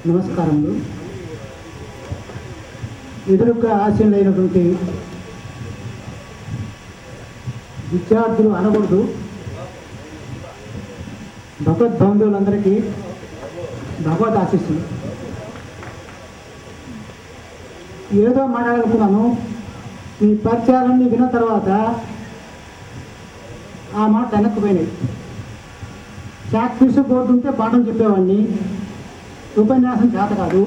నమస్కారములు. ఎదురుగా ఆశీనులైనటువంటి విద్యార్థులు అనకూడదు, భగవద్బంధువులందరికీ భగవద్ ఆశీస్సులు. ఏదో మాట్లాడుకున్నాను, మీ పరిచయాలన్నీ విన్న తర్వాత ఆ మాట వెనక్కిపోయినాయి. ప్రాక్టీస్ బోర్డు ఉంటే పాఠం చెప్పేవాడిని, ఉపన్యాసం చేత కాదు.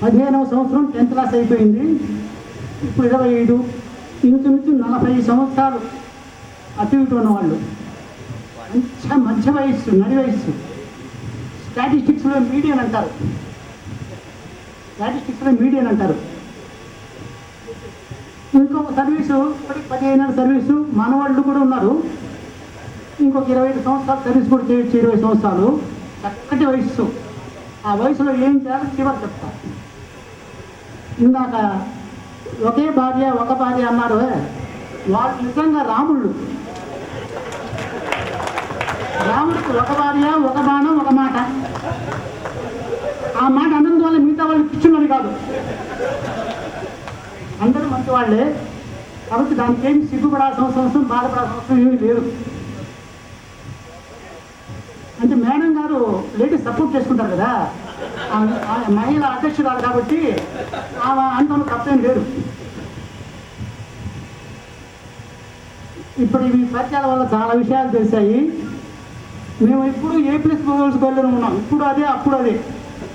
15వ సంవత్సరం 10th క్లాస్ అయిపోయింది, ఇప్పుడు 25, ఇంచుమించు 40 సంవత్సరాలు అటు ఇటు ఉన్నవాళ్ళు. మంచి వయస్సు, నడి వయస్సు. స్టాటిస్టిక్స్లో మీడియన్ అంటారు. 'ఇంకొక సర్వీసు 15 ఏళ్ళ సర్వీసు మనవాళ్ళు కూడా ఉన్నారు. ఇంకొక 25 సంవత్సరాలు సర్వీస్ కూడా చేయొచ్చు. 20 సంవత్సరాలు చక్కటి వయస్సు. ఆ వయసులో ఏం చేయాలో చివరి చెప్తా. ఇందాక ఒక భార్య అన్నారు. వాళ్ళు నిజంగా రాముడికి ఒక భార్య, ఒక బాణం, ఒక మాట. ఆ మాట అన్నందు వల్ల మిగతా వాళ్ళు పిచ్చున్నది కాదు, అందరూ మంచి వాళ్ళే. కాబట్టి దానికి ఏమి సిగ్గుపడాల్సిన అవసరం, బాధపడాల్సిన అవసరం ఏమీ లేదు. అంటే మేడం గారు లేడీస్ సపోర్ట్ చేసుకుంటారు కదా, మహిళ అధ్యక్షురాలు కాబట్టి ఆమె అంత తప్పేం లేదు. ఇప్పుడు ఈ పరిచయాల వల్ల చాలా విషయాలు తెలిసాయి. మేము ఇప్పుడు A+ గోల్స్ బయలుదేరి ఉన్నాం. ఇప్పుడు అదే, అప్పుడు అదే.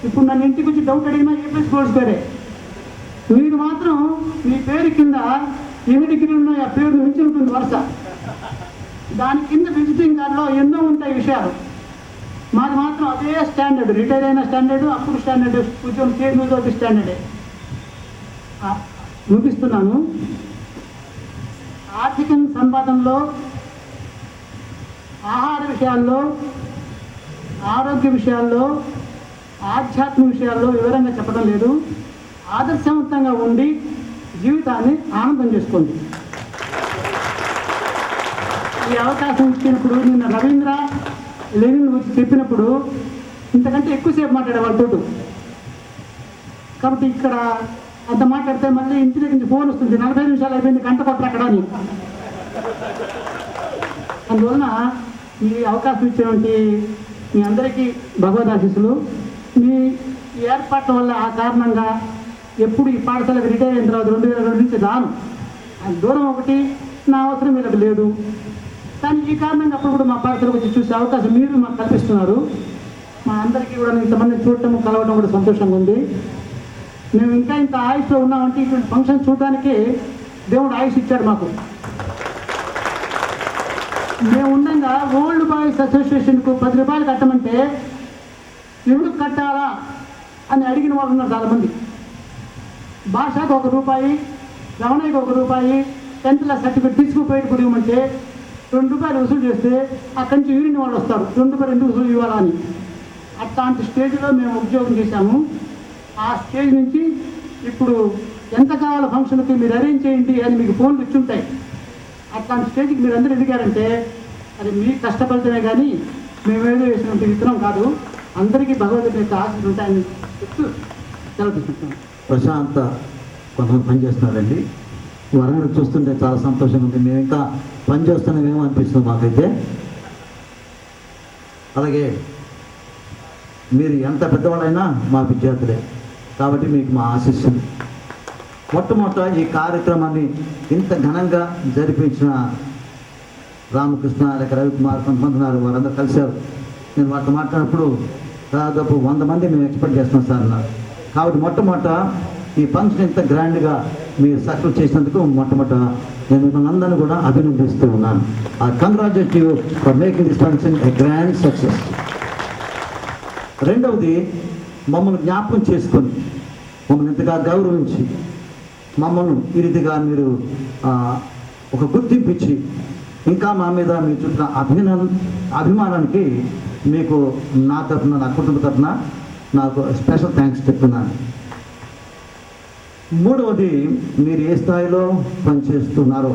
ఇప్పుడు నన్ను ఇంటికి వచ్చి డౌట్ అడిగినా A+ గోల్స్ పేరే. మీరు మాత్రం మీ పేరు కింద ఎన్ని డిగ్రీలు ఉన్నాయి, ఆ పేరు మించి ఉంటుంది వరుస. దాని కింద విజిటింగ్ కార్డులో ఎన్నో ఉంటాయి విషయాలు. మాది మాత్రం అదే స్టాండర్డ్, రిటైర్ అయిన స్టాండర్డు, అప్పుడు స్టాండర్డ్, ఉద్యోగం చేసిన స్టాండర్డే. ముగిస్తున్నాను. ఆర్థిక సంపాదనలో, ఆహార విషయాల్లో, ఆరోగ్య విషయాల్లో, ఆధ్యాత్మిక విషయాల్లో వివరంగా చెప్పడం లేదు. ఆదర్శవంతంగా ఉండి జీవితాన్ని ఆనందం చేసుకోండి. ఈ అవకాశం ఇచ్చినప్పుడు, నిన్న రవీంద్ర లెనిన్ వచ్చి చెప్పినప్పుడు ఇంతకంటే ఎక్కువసేపు మాట్లాడే వాళ్ళతో. కాబట్టి ఇక్కడ అంత మాట్లాడితే మళ్ళీ ఇంటి దగ్గర నుంచి ఫోన్ వస్తుంది, 40 నిమిషాలు అయిపోయింది, గంట కొట్ట అక్కడ అని. అందువలన ఈ అవకాశం ఇచ్చినటువంటి మీ అందరికీ భగవద్ ఆశీస్సులు. మీ ఏర్పాట్ల వల్ల ఆ కారణంగా ఎప్పుడు ఈ పాఠశాలకు రిటైర్ అయిన తర్వాత 2002 నుంచి రాను. దూరం ఒకటి, నా అవసరం వీళ్ళకి లేదు. కానీ ఈ కారణంగా అప్పుడు కూడా మా పాఠశాలకు వచ్చి చూసే అవకాశం మీరు మాకు కల్పిస్తున్నారు. మా అందరికీ కూడా ఇంతమంది చూడటం, కలవడం కూడా సంతోషంగా ఉంది. మేము ఇంకా ఇంత ఆయుష్లో ఉన్నామంటే ఇటువంటి ఫంక్షన్ చూడడానికి దేవుడు ఆయుష్ ఇచ్చాడు మాకు. మేము ఉండగా ఓల్డ్ బాయ్స్ అసోసియేషన్కు 10 రూపాయలు కట్టమంటే ఎందుకు కట్టాలా అని అడిగిన వాళ్ళు ఉన్నారు చాలామంది. భాషకు 1 రూపాయి, రమణయ్యకి 1 రూపాయి, 10th క్లాస్ సర్టిఫికేట్ తీసుకుపోయి కూడా ఇవ్వమంటే 2 రూపాయలు వసూలు చేస్తే అక్కడి నుంచి యూనియన్ వాళ్ళు వస్తారు, 2 రూపాయలు ఎందుకు వసూలు ఇవ్వాలని. అట్లాంటి స్టేజ్లో మేము ఉద్యోగం చేశాము. ఆ స్టేజ్ నుంచి ఇప్పుడు ఎంత కావాలో ఫంక్షన్కి మీరు అరేంజ్ చేయండి అని మీకు ఫోన్లు ఇచ్చుంటాయి. అట్లాంటి స్టేజ్కి మీరు అందరూ ఎదిగారంటే అది మీకు కష్టపడితేనే కానీ మేమేదో వేసినట్టు విత్తనం కాదు. అందరికీ భగవద్గీత యొక్క ఆశలు ఉంటాయని చెప్తూ సెలవు తీసుకుంటాం. ప్రశాంత కొంతమంది పనిచేస్తున్నారండి. వరంగల్ చూస్తుంటే చాలా సంతోషంగా ఉంది. మేము ఇంకా పనిచేస్తున్నామేమో అనిపిస్తుంది మాకైతే. అలాగే మీరు ఎంత పెద్దవాళ్ళైనా మా విద్యార్థులే కాబట్టి మీకు మా ఆశీస్సులు. మొట్టమొదట ఈ కార్యక్రమాన్ని ఇంత ఘనంగా జరిపించిన రామకృష్ణ, లేక రవికుమార్, కొంతమంది ఉన్నారు, వారందరూ కలిశారు. నేను వారితో మాట్లాడినప్పుడు దాదాపు 100 మంది మేము ఎక్స్పెక్ట్ చేస్తున్నాం సార్ అన్నారు. కాబట్టి మొట్టమొదట ఈ ఫంక్షన్ ఇంత గ్రాండ్గా మీరు సక్సెస్ చేసినందుకు మొట్టమొదట నేను మిమ్మల్ని అందరినీ కూడా అభినందిస్తూ ఉన్నాను. I congratulate you for making this function a grand success. రెండవది, మమ్మల్ని జ్ఞాపకం చేసుకొని మమ్మల్ని ఇంతగా గౌరవించి మమ్మల్ని ఈ రీతిగా మీరు ఒక గుర్తింపు ఇచ్చి ఇంకా మా మీద మీ చుట్టూ అభిమానానికి మీకు నా తరఫున, నా కుటుంబ తరఫున నాకు స్పెషల్ థ్యాంక్స్ చెప్తున్నాను. మూడవది, మీరు ఏ స్థాయిలో పనిచేస్తున్నారో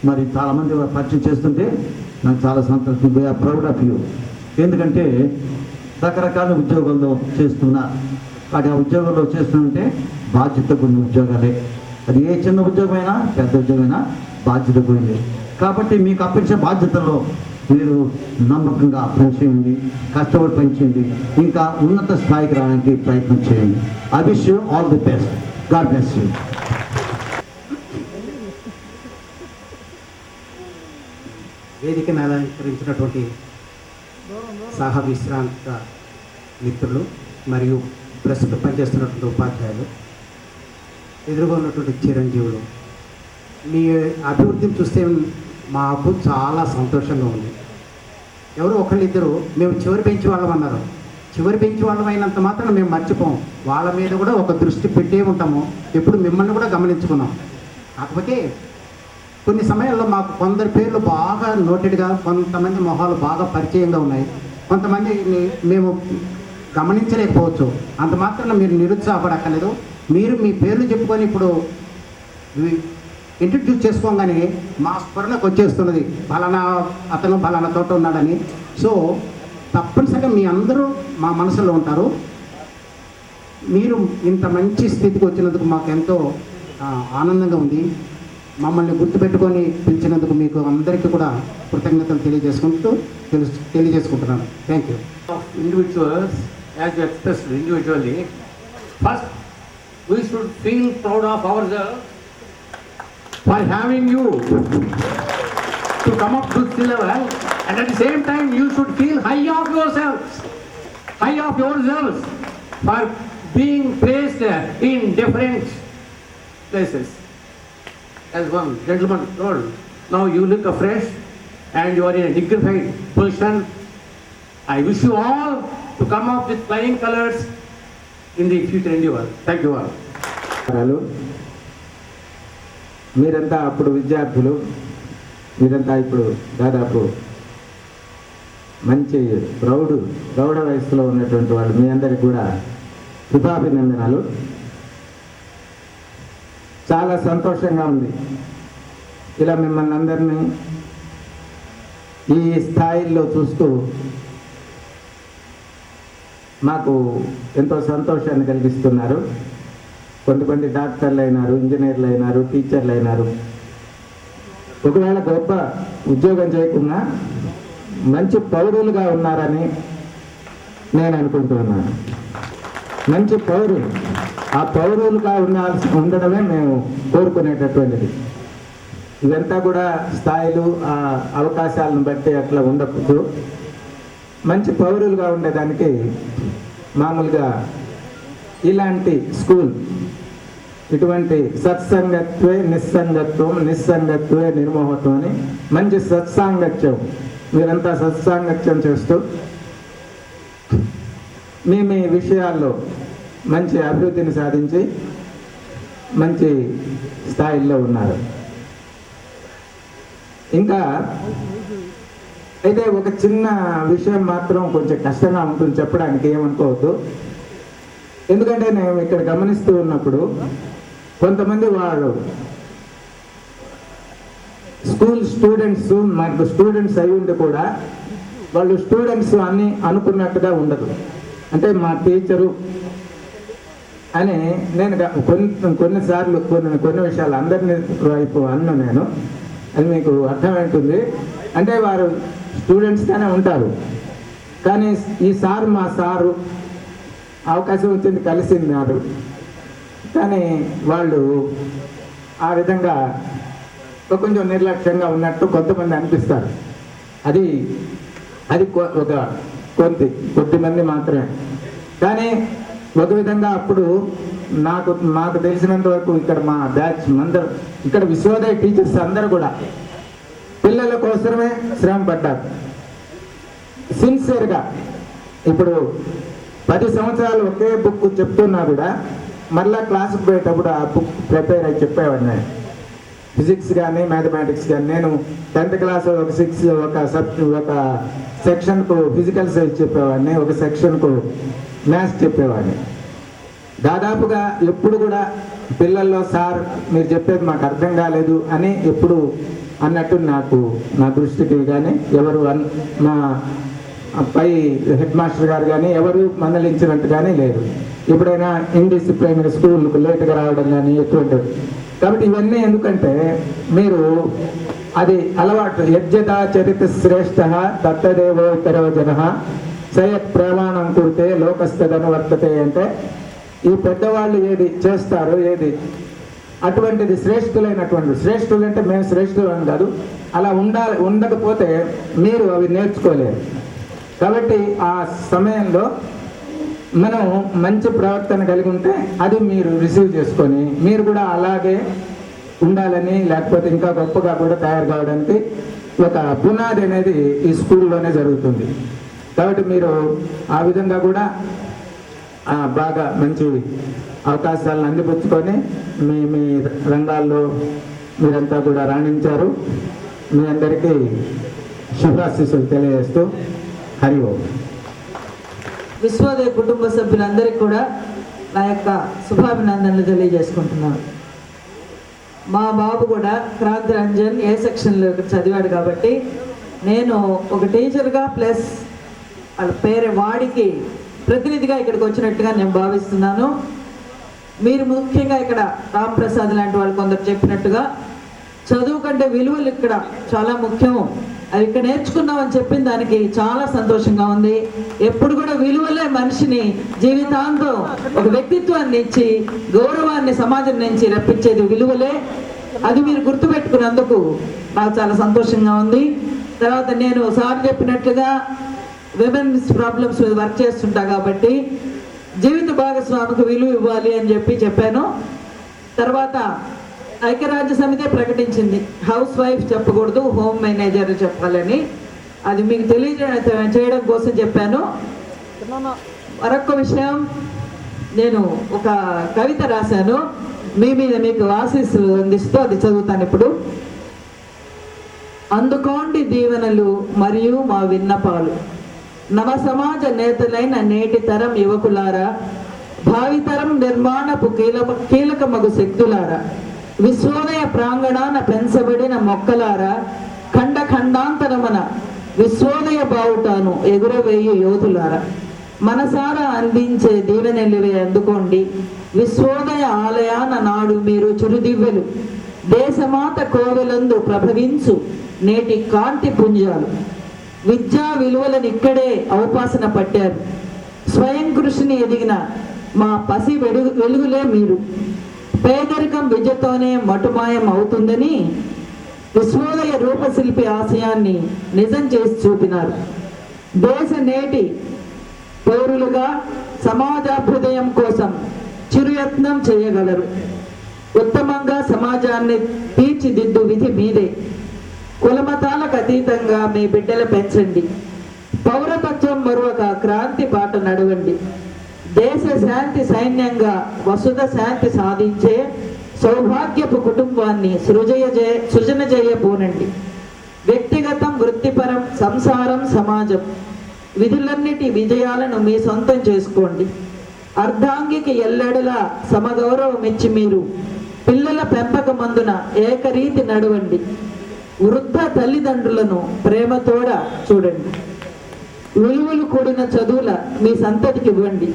మరి చాలామంది పరిచయం చేస్తుంటే నాకు చాలా సంతోషం. We are proud of you. ఎందుకంటే రకరకాల ఉద్యోగాల్లో చేస్తున్నారు. వాటి ఆ ఉద్యోగంలో చేస్తుంటే బాధ్యత కొన్ని ఉద్యోగాలే. అది ఏ చిన్న ఉద్యోగమైనా పెద్ద ఉద్యోగమైనా బాధ్యత పోయింది. కాబట్టి మీకు అప్పగించే బాధ్యతలో మీరు నమ్మకంగా పనిచేయండి, కష్టపడి పనిచేయండి, ఇంకా ఉన్నత స్థాయికి రావడానికి ప్రయత్నం చేయండి. I wish you all the best. God bless you. వేదికను అలంకరించినటువంటి సహ విశ్రాంత మిత్రులు మరియు ప్రస్తుతం పనిచేస్తున్నటువంటి ఉపాధ్యాయులు, ఎదురుగా ఉన్నటువంటి చిరంజీవులు, మీ అభివృద్ధిని చూస్తే మాకు చాలా సంతోషంగా ఉంది. ఎవరో ఒకళ్ళిద్దరు మేము చివరి బెంచ్ వాళ్ళం అన్నారు. చివరి బెంచ్ వాళ్ళం అయినంత మాత్రం మేము మర్చిపోం. వాళ్ళ మీద కూడా ఒక దృష్టి పెట్టే ఉంటాము. ఎప్పుడు మిమ్మల్ని కూడా గమనించుకున్నాం. కాకపోతే కొన్ని సమయాల్లో మాకు కొందరి పేర్లు బాగా నోటెడ్గా, కొంతమంది మొహాలు బాగా పరిచయంగా ఉన్నాయి. కొంతమంది మేము గమనించలేకపోవచ్చు. అంత మాత్రాన మీరు నిరుత్సాహపడక్కర్లేదు. మీరు మీ పేర్లు చెప్పుకొని ఇప్పుడు ఇంట్రడ్యూస్ చేసుకోగానే మా స్ఫురణకు వచ్చేస్తున్నది ఫలానా అతను ఫలానా చోట ఉన్నాడని. సో తప్పనిసరిగా మీ అందరూ మా మనసులో ఉంటారు. మీరు ఇంత మంచి స్థితికి వచ్చినందుకు మాకు ఎంతో ఆనందంగా ఉంది. మమ్మల్ని గుర్తుపెట్టుకొని పిలిచినందుకు మీకు అందరికీ కూడా కృతజ్ఞతలు తెలియజేసుకుంటున్నాను. Thank you. Individuals, as you expressed individually, first we should feel proud of ourselves for having you to come up to this level, and at the same time you should feel high of yourselves for being placed in different places. As one gentleman told, now you look afresh and you are in a dignified position. I wish you all to come up with flying colors in the future endeavor. Thank you all. మీరంతా అప్పుడు విద్యార్థులు, మీరంతా ఇప్పుడు దాదాపు మంచి ప్రౌఢ వయసులో ఉన్నటువంటి వాళ్ళు. మీ అందరికీ కూడా శుభాభినందనాలు. చాలా సంతోషంగా ఉంది ఇలా మిమ్మల్ని అందరినీ ఈ స్థాయిల్లో చూస్తూ మాకు ఎంతో సంతోషాన్ని కలిగిస్తున్నారు. కొంతమంది డాక్టర్లు అయినారు, ఇంజనీర్లు అయినారు, టీచర్లు అయినారు. ఒకవేళ గొప్ప ఉద్యోగం చేయకుండా మంచి పౌరులుగా ఉన్నారని నేను అనుకుంటున్నాను. మంచి పౌరులు, ఆ పౌరులుగా ఉండడమే మేము కోరుకునేటటువంటిది. ఇదంతా కూడా స్థాయిలు, ఆ అవకాశాలను బట్టి అట్లా ఉండకూడదు. మంచి పౌరులుగా ఉండేదానికి మామూలుగా ఇలాంటి స్కూల్, ఇటువంటి సత్సంగత్వే నిస్సంగత్వం, నిస్సంగత్వే నిర్మోహత్వం అని మంచి సత్సాంగత్యం, మీరంతా సత్సాంగత్యం చేస్తూ మీ విషయాల్లో మంచి అభివృద్ధిని సాధించి మంచి స్థాయిల్లో ఉన్నారు. ఇంకా అయితే ఒక చిన్న విషయం మాత్రం కొంచెం కష్టంగా ఉంటుంది చెప్పడానికి, ఏమనుకోవద్దు. ఎందుకంటే నేను ఇక్కడ గమనిస్తూ ఉన్నప్పుడు కొంతమంది వాళ్ళు స్కూల్ స్టూడెంట్స్, మనకు స్టూడెంట్స్ అయి ఉండి కూడా వాళ్ళు స్టూడెంట్స్ అని అనుకున్నట్టుగా ఉండదు. అంటే మా టీచరు అని నేను కొన్నిసార్లు కొన్ని విషయాలు అందరినీ వైపు అన్ను నేను, అది మీకు అర్థమవుతుంది. అంటే వారు స్టూడెంట్స్గానే ఉంటారు, కానీ ఈ సార్ మా సారు అవకాశం వచ్చింది కలిసిన్నారు, కానీ వాళ్ళు ఆ విధంగా కొంచెం నిర్లక్ష్యంగా ఉన్నట్టు కొంతమంది అనిపిస్తారు. అది ఒక కొద్దిమంది మాత్రమే. కానీ ఒక విధంగా అప్పుడు నాకు తెలిసినంత వరకు ఇక్కడ మా బ్యాచ్ అందరూ, ఇక్కడ విశ్వోదయ టీచర్స్ అందరూ కూడా పిల్లల కోసమే శ్రమ పడ్డారు సిన్సియర్గా. ఇప్పుడు 10 సంవత్సరాలు ఒకే బుక్ చెప్తున్నా కూడా మళ్ళా క్లాసుకు పోయేటప్పుడు ఆ బుక్ ప్రిపేర్ అయి చెప్పేవాడిని. ఫిజిక్స్ కానీ మ్యాథమెటిక్స్ కానీ నేను 10th క్లాస్ ఒక సెక్షన్కు ఫిజికల్ సైన్స్ చెప్పేవాడిని, ఒక సెక్షన్కు మ్యాథ్స్ చెప్పేవాడిని. దాదాపుగా ఎప్పుడు కూడా పిల్లల్లో సార్ మీరు చెప్పేది మాకు అర్థం కాలేదు అని ఎప్పుడు అన్నట్టు నా దృష్టికి కానీ ఎవరు పై హెడ్ మాస్టర్ గారు కానీ ఎవరు మందలించినట్టు కానీ లేదు. ఎప్పుడైనా ఇండిసిప్లైన్ స్కూల్కు లేటుగా రావడం కానీ ఎటువంటివి. కాబట్టి ఇవన్నీ ఎందుకంటే మీరు అది అలవాటు. యజ్జదా చరిత శ్రేష్ఠ దత్తదేవో ఇతరో జన సయత్ ప్రమాణం కుడితే లోకస్థను వర్తతే అంటే ఈ పెద్దవాళ్ళు ఏది చేస్తారు, ఏది అటువంటిది శ్రేష్ఠులైనటువంటి, శ్రేష్ఠులు అంటే మేము శ్రేష్ఠులు అని కాదు, అలా ఉండకపోతే మీరు అవి నేర్చుకోలేరు. కాబట్టి ఆ సమయంలో మనం మంచి ప్రవర్తన కలిగి ఉంటే అది మీరు రిసీవ్ చేసుకొని మీరు కూడా అలాగే ఉండాలని, లేకపోతే ఇంకా గొప్పగా కూడా తయారు కావడానికి ఒక పునాది అనేది ఈ స్కూల్లోనే జరుగుతుంది. కాబట్టి మీరు ఆ విధంగా కూడా బాగా మంచి అవకాశాలను అందిపుచ్చుకొని మీ రంగాల్లో మీరంతా కూడా రాణించారు. మీ అందరికీ శుభాశీస్సులు తెలియజేస్తూ హరి ఓం. విశ్వోదయ కుటుంబ సభ్యులందరికీ కూడా నా యొక్క శుభాభినందనలు తెలియజేసుకుంటున్నాను. మా బాబు కూడా క్రాంతి రంజన్ ఏ సెక్షన్లో చదివాడు కాబట్టి నేను ఒక టీచర్గా ప్లస్ వాళ్ళ వాడికి ప్రతినిధిగా ఇక్కడికి వచ్చినట్టుగా నేను భావిస్తున్నాను. మీరు ముఖ్యంగా ఇక్కడ రాంప్రసాద్ లాంటి వాళ్ళు కొందరు చెప్పినట్టుగా చదువు కంటే విలువలు ఇక్కడ చాలా ముఖ్యం, అవి ఇక్కడ నేర్చుకున్నామని చెప్పిన దానికి చాలా సంతోషంగా ఉంది. ఎప్పుడు కూడా విలువలే మనిషిని జీవితాంతం ఒక వ్యక్తిత్వాన్ని ఇచ్చి గౌరవాన్ని సమాజం నుంచి రప్పించేది విలువలే. అది మీరు గుర్తుపెట్టుకున్నందుకు నాకు చాలా సంతోషంగా ఉంది. తర్వాత నేను సార్ చెప్పినట్లుగా విమెన్స్ ప్రాబ్లమ్స్ మీద వర్క్ చేస్తుంటా కాబట్టి జీవిత భాగస్వామికి విలువ ఇవ్వాలి అని చెప్పాను. తర్వాత ఐక్యరాజ్య సమితి ప్రకటించింది హౌస్ వైఫ్ చెప్పకూడదు, హోమ్ మేనేజర్ చెప్పాలని. అది మీకు చేయడం కోసం చెప్పాను. మరొక విషయం, నేను ఒక కవిత రాశాను, మీ మీద మీకు ఆశీస్సులు అందిస్తూ అది చదువుతాను ఇప్పుడు. అందుకోండి దీవెనలు మరియు మా విన్నపాలు, నవ సమాజ నేతలైన నేటి తరం యువకులారా, భావితరం నిర్మాణపు కీలకమగు శక్తులారా, విశ్వోదయ ప్రాంగణాన పెంచబడిన మొక్కలారా, ఖండ ఖండాంతరమన విశ్వోదయ బావుటాను ఎగురవేయి యోధులారా, మనసారా అందించే దీవెనెలివే అందుకోండి. విశ్వోదయ ఆలయాన నాడు మీరు చురుదివ్వెలు, దేశమాత కోవెలందు ప్రభవించు నేటి కాంతి పుంజాలు. విద్యా విలువలను ఇక్కడే ఔపాసన పట్టారు, స్వయం కృషిని ఎదిగిన మా పసి వెలుగులే మీరు. పేదరికం విద్యతోనే మటుమాయం అవుతుందని విశ్వోదయ రూపశిల్పి ఆశయాన్ని నిజం చేసి చూపినారు. దేశ నేటి పౌరులుగా సమాజాభ్యుదయం కోసం చిరుయత్నం చేయగలరు. ఉత్తమంగా సమాజాన్ని తీర్చిదిద్దు విధి మీదే. కులమతాలకు అతీతంగా మీ బిడ్డలు పెంచండి. పౌరతత్వం మరొక క్రాంతి బాట నడవండి. దేశ శాంతి సైన్యంగా వసుధ శాంతి సాధించే సౌభాగ్యపు కుటుంబాన్ని సృజన చేయబోనండి. వ్యక్తిగతం, వృత్తిపరం, సంసారం, సమాజం విధులన్నిటి విజయాలను మీ సొంతం చేసుకోండి. అర్ధాంగికి ఎల్లెడలా సమగౌరవం ఇచ్చి మీరు పిల్లల పెంపకమందున ఏకరీతి నడవండి. వృద్ధ తల్లిదండ్రులను ప్రేమతోడ చూడండి. విలువలు కూడిన చదువుల మీ సంతతికి ఇవ్వండి.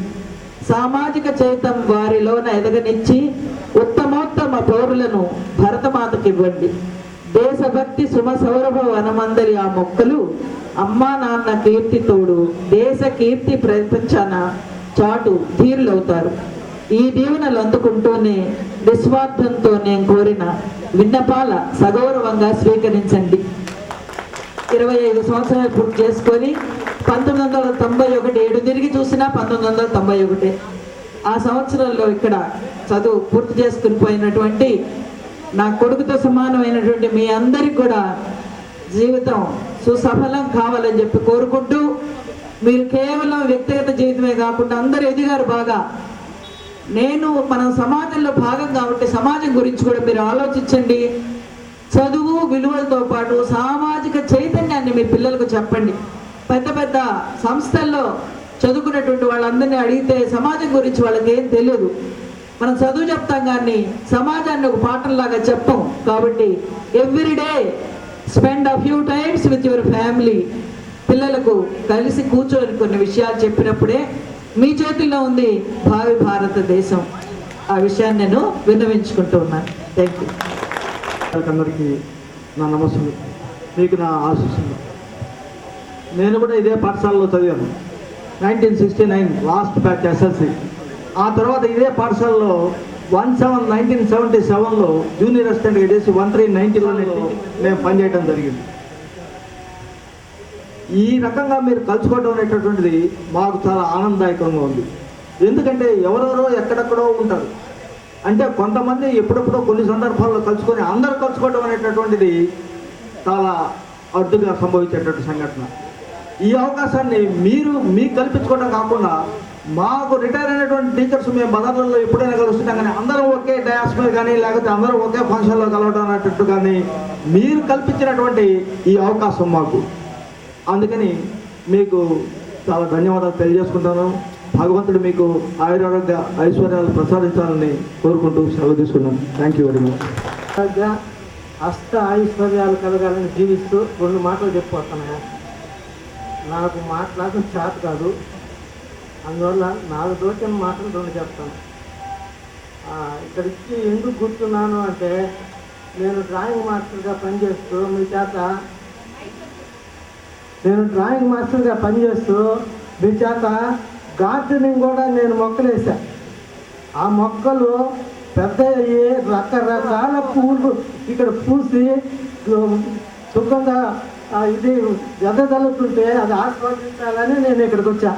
సామాజిక చైతం వారిలోన ఎదగనిచ్చి ఉత్తమోత్తమ పౌరులను భరతమాతకి ఇవ్వండి. దేశభక్తి సుమ సౌరభ వనమందరి ఆ మొక్కలు అమ్మా నాన్న కీర్తి తోడు దేశ కీర్తి ప్రపంచాన చాటు ధీరులవుతారు. ఈ దీవెనలు అందుకుంటూనే నిస్వార్థంతో నేను కోరిన విన్నపాల సగౌరవంగా స్వీకరించండి. 25 సంవత్సరాలు పూర్తి చేసుకొని 1991 ఏడు తిరిగి చూసినా 1991 ఆ సంవత్సరంలో ఇక్కడ చదువు పూర్తి చేసుకుని పోయినటువంటి నా కొడుకుతో సమానమైనటువంటి మీ అందరికి కూడా జీవితం సుసఫలం కావాలని చెప్పి కోరుకుంటూ, మీరు కేవలం వ్యక్తిగత జీవితమే కాకుండా అందరూ ఎదిగారు బాగా. మనం సమాజంలో భాగం కాబట్టి సమాజం గురించి కూడా మీరు ఆలోచించండి. చదువు విలువలతో పాటు సామాజిక చైతన్యాన్ని మీ పిల్లలకు చెప్పండి. పెద్ద పెద్ద సంస్థల్లో చదువుకున్నటువంటి వాళ్ళందరినీ అడిగితే సమాజం గురించి వాళ్ళకి ఏం తెలియదు. మనం చదువు చెప్తాం కానీ సమాజాన్ని ఒక పాఠంలాగా చెప్పం. కాబట్టి everyday spend a few times with your family. పిల్లలకు కలిసి కూర్చొని కొన్ని విషయాలు చెప్పినప్పుడే మీ చేతుల్లో ఉంది భావి భారతదేశం. ఆ విషయాన్ని నేను విన్నవించుకుంటూ ఉన్నాను. Thank you. అందరికీ నా నమస్సులు, మీకు నా ఆశీస్సులు. నేను కూడా ఇదే పాఠశాలలో చదివాను. 1969 లాస్ట్ బ్యాచ్ ఎస్ఎల్సి. ఆ తర్వాత ఇదే పాఠశాలలో 1977లో జూనియర్ అసిస్టెంట్గా చేసి 1390లో నేను పనిచేయడం జరిగింది. ఈ రకంగా మీరు కలుసుకోవడం అనేటటువంటిది మాకు చాలా ఆనందదాయకంగా ఉంది. ఎందుకంటే ఎవరెవరో ఎక్కడెక్కడో ఉంటారు. అంటే కొంతమంది ఎప్పుడెప్పుడో కొన్ని సందర్భాల్లో కలుసుకొని అందరూ కలుసుకోవడం అనేటటువంటిది చాలా అడ్డుగా సంభవించేటటువంటి సంఘటన. ఈ అవకాశాన్ని మీకు కల్పించుకోవడం కాకుండా మాకు రిటైర్ అయినటువంటి టీచర్స్ మేము బజార్లలో ఎప్పుడైనా కలుస్తున్నాం కానీ అందరం ఒకే డయాస్ మీద కానీ లేకపోతే అందరం ఒకే ఫంక్షన్లో కలవడం అనేటట్టు కానీ మీరు కల్పించినటువంటి ఈ అవకాశం మాకు. అందుకని మీకు చాలా ధన్యవాదాలు తెలియజేసుకుంటాను. భగవంతుడు మీకు ఆయురారోగ్య ఐశ్వర్యాలు ప్రసాదించాలని కోరుకుంటూ సెలవు తీసుకున్నాను. Thank you very much. అష్ట ఐశ్వర్యాలు కలగాలని జీవిస్తూ 2 మాటలు చెప్పిపోతున్నాయా. నాకు మాట్లాడడం చేత కాదు, అందువల్ల 4 దోచిన మాటలు 2 చెప్తాను. ఇక్కడికి ఎందుకు కూర్చున్నాను అంటే, నేను డ్రాయింగ్ మాస్టర్గా పనిచేస్తూ మీ చేత గార్డెనింగ్ కూడా నేను మొక్కలు వేసా. ఆ మొక్కలు పెద్ద అయ్యి రకరకాల పూలు ఇక్కడ పూసి సుఖంగా ఇది వెదజల్లుతుంటే అది ఆస్వాదించాలని నేను ఇక్కడికి వచ్చా.